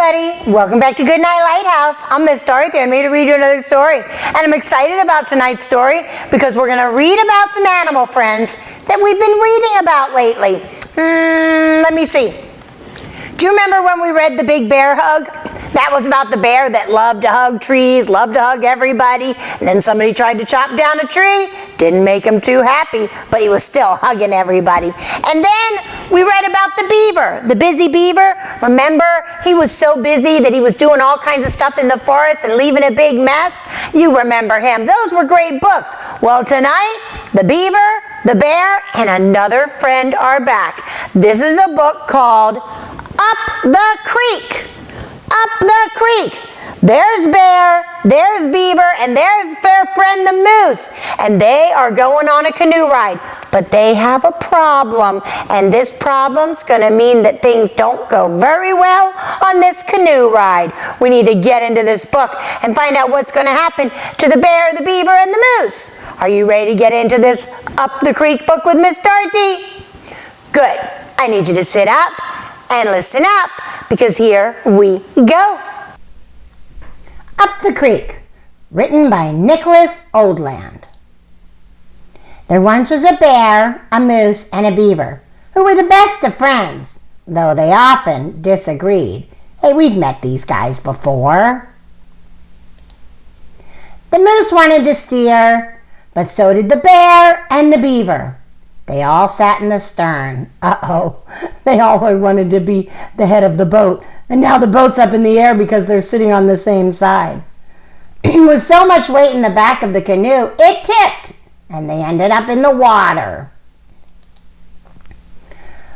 everybody. Welcome back to Goodnight Lighthouse. I'm Miss Dorothy. I'm here to read you another story. And I'm excited about tonight's story because we're going to read about some animal friends that we've been reading about lately. Let me see. Do you remember when we read The Big Bear Hug? That was about the bear that loved to hug trees, loved to hug everybody. And then somebody tried to chop down a tree. Didn't make him too happy, but he was still hugging everybody. And then we read about the beaver, the busy beaver. Remember, he was so busy that he was doing all kinds of stuff in the forest and leaving a big mess. You remember him. Those were great books. Well, tonight, the beaver, the bear, and another friend are back. This is a book called Up the Creek. Up the creek. There's Bear, there's Beaver, and there's their friend the Moose. And they are going on a canoe ride. But they have a problem. And this problem's going to mean that things don't go very well on this canoe ride. We need to get into this book and find out what's going to happen to the bear, the beaver, and the moose. Are you ready to get into this Up the Creek book with Miss Dorothy? Good. I need you to sit up and listen up, because here we go. Up the Creek, written by Nicholas Oldland. There once was a bear, a moose, and a beaver, who were the best of friends, though they often disagreed. Hey, we've met these guys before. The moose wanted to steer, but so did the bear and the beaver. They all sat in the stern. They all wanted to be the head of the boat. And now the boat's up in the air because they're sitting on the same side. With so much weight in the back of the canoe, it tipped, and they ended up in the water.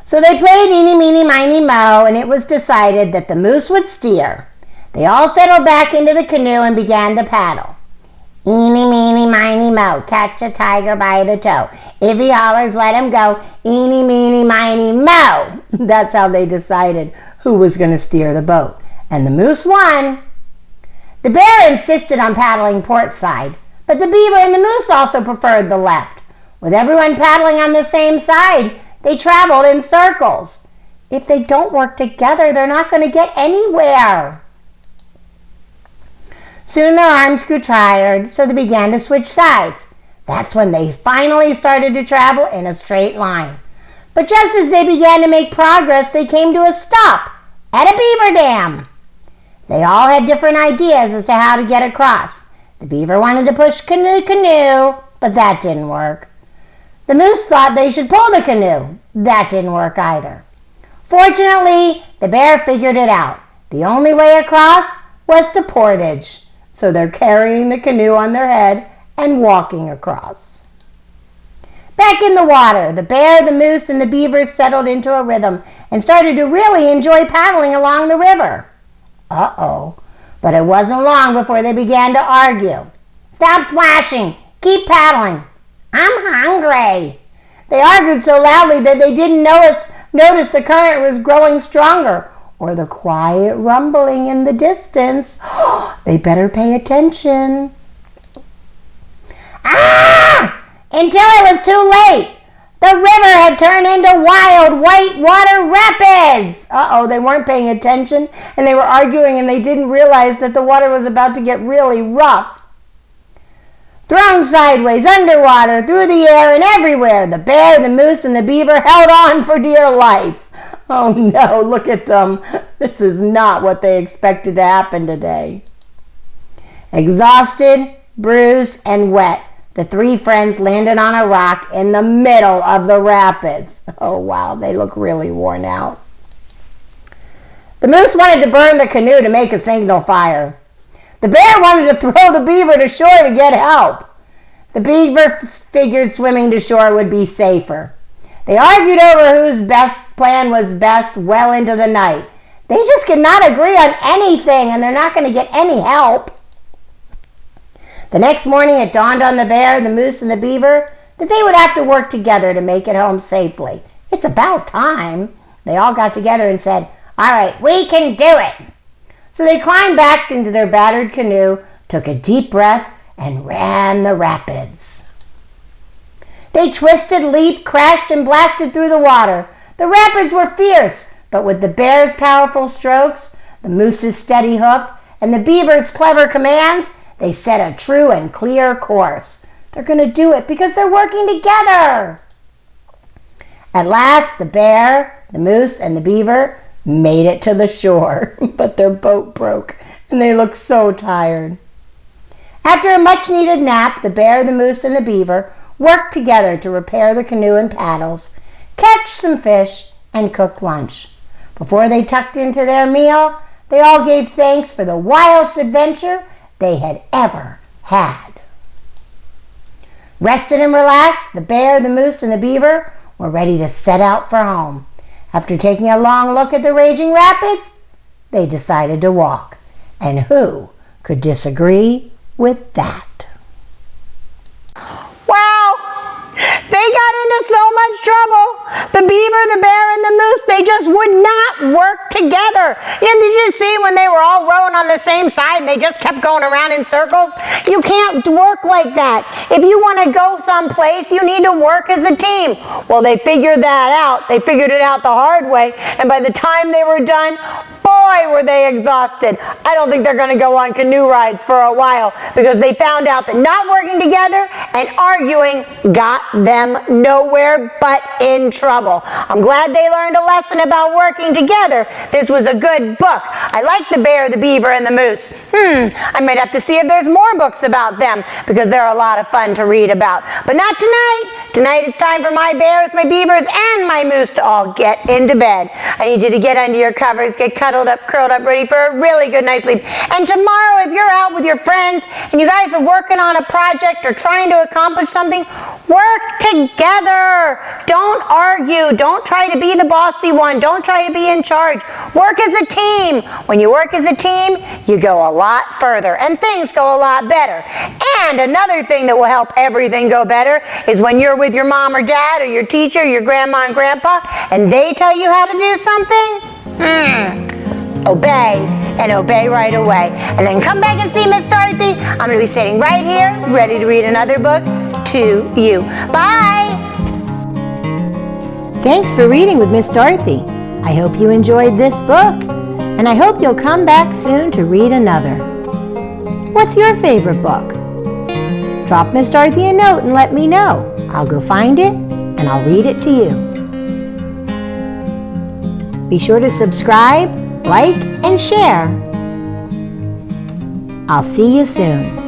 So they played eeny, meeny, miny, moe, and it was decided that the moose would steer. They all settled back into the canoe and began to paddle. Eeny, meeny, miny, moe, catch a tiger by the toe. If he hollers, let him go. Eeny, meeny, miny, moe. That's how they decided who was going to steer the boat. And the moose won. The bear insisted on paddling port side, but the beaver and the moose also preferred the left. With everyone paddling on the same side, they traveled in circles. If they don't work together, they're not going to get anywhere. Soon their arms grew tired, so they began to switch sides. That's when they finally started to travel in a straight line. But just as they began to make progress, they came to a stop at a beaver dam. They all had different ideas as to how to get across. The beaver wanted to push canoe, but that didn't work. The moose thought they should pull the canoe. That didn't work either. Fortunately, the bear figured it out. The only way across was to portage. So they're carrying the canoe on their head and walking across. Back in the water, the bear, the moose, and the beaver settled into a rhythm and started to really enjoy paddling along the river. But it wasn't long before they began to argue. Stop splashing! Keep paddling! I'm hungry! They argued so loudly that they didn't notice the current was growing stronger, or the quiet rumbling in the distance. They better pay attention. Until it was too late. The river had turned into wild white water rapids. They weren't paying attention, and they were arguing, and they didn't realize that the water was about to get really rough. Thrown sideways, underwater, through the air, and everywhere, the bear, the moose, and the beaver held on for dear life. Oh no, look at them. This is not what they expected to happen today. Exhausted, bruised, and wet, the three friends landed on a rock in the middle of the rapids. Oh wow, they look really worn out. The moose wanted to burn the canoe to make a signal fire. The bear wanted to throw the beaver to shore to get help. The beaver figured swimming to shore would be safer. They argued over whose best plan was best well into the night. They just could not agree on anything, and they're not going to get any help. The next morning, it dawned on the bear, the moose, and the beaver that they would have to work together to make it home safely. It's about time. They all got together and said, "All right, we can do it." So they climbed back into their battered canoe, took a deep breath, and ran the rapids. They twisted, leaped, crashed, and blasted through the water. The rapids were fierce, but with the bear's powerful strokes, the moose's steady hoof, and the beaver's clever commands, they set a true and clear course. They're going to do it because they're working together. At last, the bear, the moose, and the beaver made it to the shore, but their boat broke, and they looked so tired. After a much-needed nap, the bear, the moose, and the beaver worked together to repair the canoe and paddles, catch some fish, and cook lunch. Before they tucked into their meal, they all gave thanks for the wildest adventure they had ever had. Rested and relaxed, the bear, the moose, and the beaver were ready to set out for home. After taking a long look at the raging rapids, they decided to walk. And who could disagree with that? Wow! They got into so much trouble. The beaver, the bear, and the moose, they just would not work together. Did you see when they were all rowing on the same side and they just kept going around in circles? You can't work like that. If you want to go someplace, you need to work as a team. Well, they figured that out. They figured it out the hard way. And by the time they were done, boy, were they exhausted. I don't think they're going to go on canoe rides for a while because they found out that not working together and arguing got them nowhere but in trouble. I'm glad they learned a lesson about working together. This was a good book. I like the bear, the beaver, and the moose. I might have to see if there's more books about them because they're a lot of fun to read about. But not tonight. Tonight it's time for my bears, my beavers, and my moose to all get into bed. I need you to get under your covers, get cuddled up, curled up, ready for a really good night's sleep. And tomorrow, if you're out with your friends and you guys are working on a project or trying to accomplish something, work together. Don't argue. Don't try to be the bossy one. Don't try to be in charge. Work as a team. When you work as a team, you go a lot further and things go a lot better. And another thing that will help everything go better is when you're with your mom or dad or your teacher, your grandma and grandpa, and they tell you how to do something, obey, and obey right away. And then come back and see Miss Dorothy. I'm going to be sitting right here, ready to read another book to you. Bye! Thanks for reading with Miss Dorothy. I hope you enjoyed this book, and I hope you'll come back soon to read another. What's your favorite book? Drop Miss Dorothy a note and let me know. I'll go find it, and I'll read it to you. Be sure to subscribe, like, and share. I'll see you soon.